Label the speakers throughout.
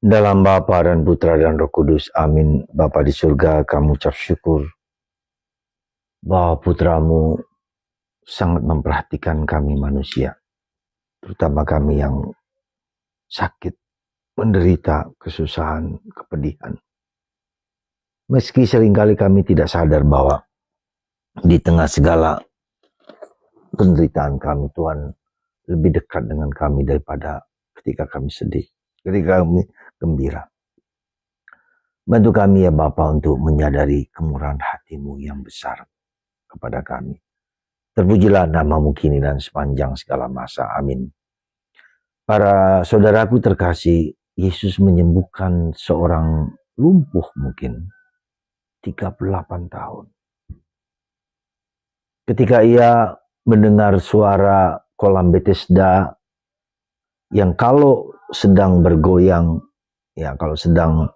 Speaker 1: Dalam Bapa dan Putra dan Roh Kudus, amin. Bapa di surga, kami ucap syukur bahwa putramu sangat memperhatikan kami manusia, terutama kami yang sakit, menderita, kesusahan, kepedihan. Meski seringkali kami tidak sadar bahwa di tengah segala penderitaan kami, Tuhan lebih dekat dengan kami daripada ketika kami sedih, ketika kami gembira. Bantu kami ya Bapa untuk menyadari kemurahan hati-Mu yang besar kepada kami. Terpujilah nama-Mu kini dan sepanjang segala masa. Amin. Para saudaraku terkasih, Yesus menyembuhkan seorang lumpuh mungkin 38 tahun. Ketika ia mendengar suara kolam Bethesda yang kalau sedang bergoyang, ya kalau sedang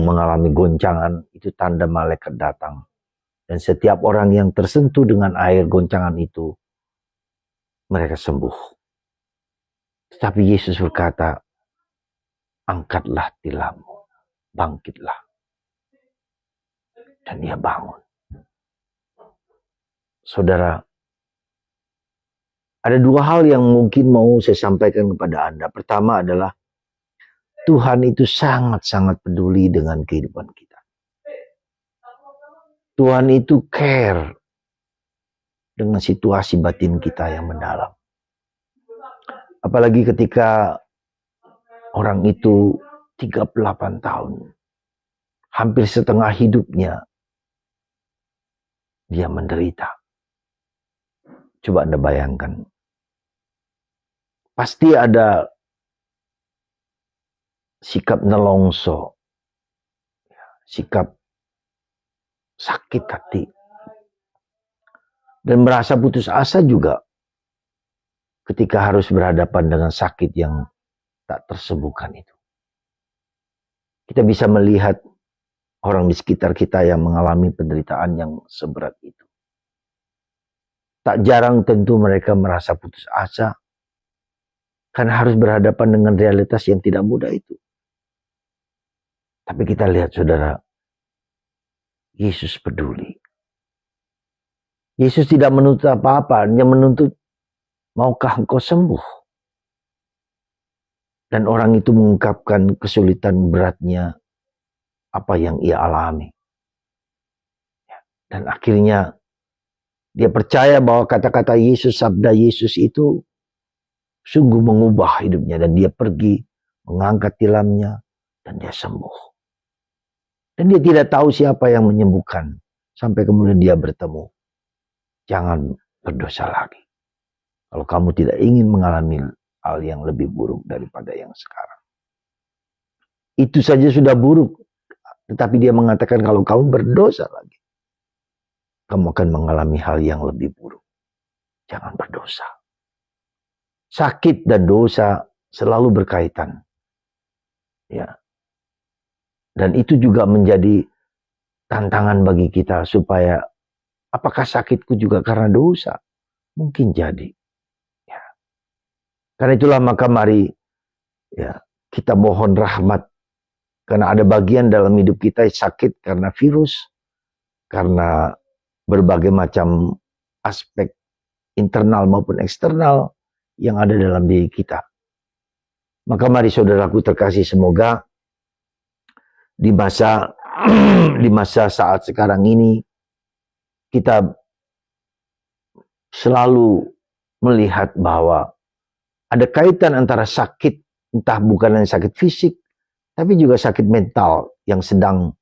Speaker 1: mengalami goncangan, itu tanda malaikat datang. Dan setiap orang yang tersentuh dengan air goncangan itu, mereka sembuh. Tetapi Yesus berkata, angkatlah tilammu, bangkitlah. Dan dia bangun. Saudara, ada dua hal yang mungkin mau saya sampaikan kepada Anda. Pertama adalah, Tuhan itu sangat-sangat peduli dengan kehidupan kita. Tuhan itu care dengan situasi batin kita yang mendalam. Apalagi ketika orang itu 38 tahun, hampir setengah hidupnya, dia menderita. Coba Anda bayangkan. Pasti ada sikap nelongso, sikap sakit hati, dan merasa putus asa juga ketika harus berhadapan dengan sakit yang tak tersembuhkan itu. Kita bisa melihat orang di sekitar kita yang mengalami penderitaan yang seberat itu. Tak jarang tentu mereka merasa putus asa karena harus berhadapan dengan realitas yang tidak mudah itu. Tapi kita lihat saudara, Yesus peduli. Yesus tidak menuntut apa-apa, hanya menuntut, maukah engkau sembuh? Dan orang itu mengungkapkan kesulitan beratnya, apa yang ia alami. Dan akhirnya dia percaya bahwa kata-kata Yesus, sabda Yesus itu sungguh mengubah hidupnya. Dan dia pergi, mengangkat tilamnya, dan dia sembuh. Dan dia tidak tahu siapa yang menyembuhkan. Sampai kemudian dia bertemu. Jangan berdosa lagi. Kalau kamu tidak ingin mengalami hal yang lebih buruk daripada yang sekarang. Itu saja sudah buruk. Tetapi dia mengatakan kalau kamu berdosa lagi, kamu akan mengalami hal yang lebih buruk. Jangan berdosa. Sakit dan dosa selalu berkaitan. Ya. Dan itu juga menjadi tantangan bagi kita supaya apakah sakitku juga karena dosa? Mungkin jadi. Ya. Karena itulah maka mari ya, kita mohon rahmat. Karena ada bagian dalam hidup kita sakit karena virus. Karena berbagai macam aspek internal maupun eksternal yang ada dalam diri kita. Maka mari saudaraku terkasih, semoga di masa saat sekarang ini kita selalu melihat bahwa ada kaitan antara sakit, entah bukan hanya sakit fisik, tapi juga sakit mental yang sedang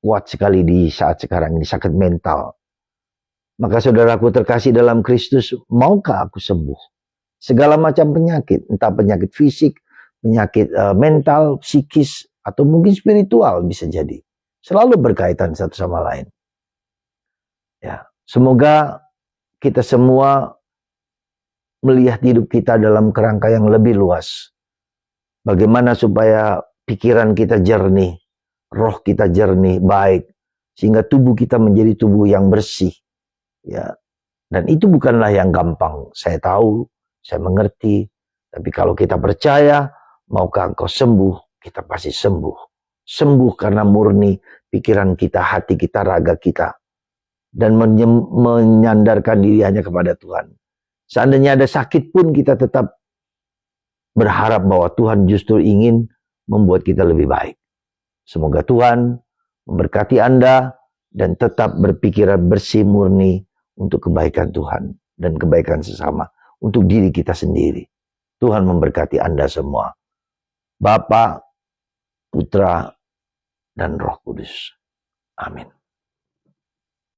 Speaker 1: kuat sekali di saat sekarang ini, sakit mental. Maka saudaraku terkasih dalam Kristus, maukah aku sembuh? Segala macam penyakit, entah penyakit fisik, penyakit mental, psikis, atau mungkin spiritual bisa jadi. Selalu berkaitan satu sama lain. Ya, semoga kita semua melihat hidup kita dalam kerangka yang lebih luas. Bagaimana supaya pikiran kita jernih, roh kita jernih, baik, sehingga tubuh kita menjadi tubuh yang bersih. Ya, dan itu bukanlah yang gampang. Saya tahu, saya mengerti, Tapi kalau kita percaya, maukah engkau sembuh, kita pasti sembuh. Sembuh karena murni pikiran kita, hati kita, raga kita. Dan menyandarkan diri hanya kepada Tuhan. Seandainya ada sakit pun kita tetap berharap bahwa Tuhan justru ingin membuat kita lebih baik. Semoga Tuhan memberkati Anda dan tetap berpikiran bersih murni untuk kebaikan Tuhan dan kebaikan sesama, untuk diri kita sendiri. Tuhan memberkati Anda semua. Bapa, Putra, dan Roh Kudus. Amin.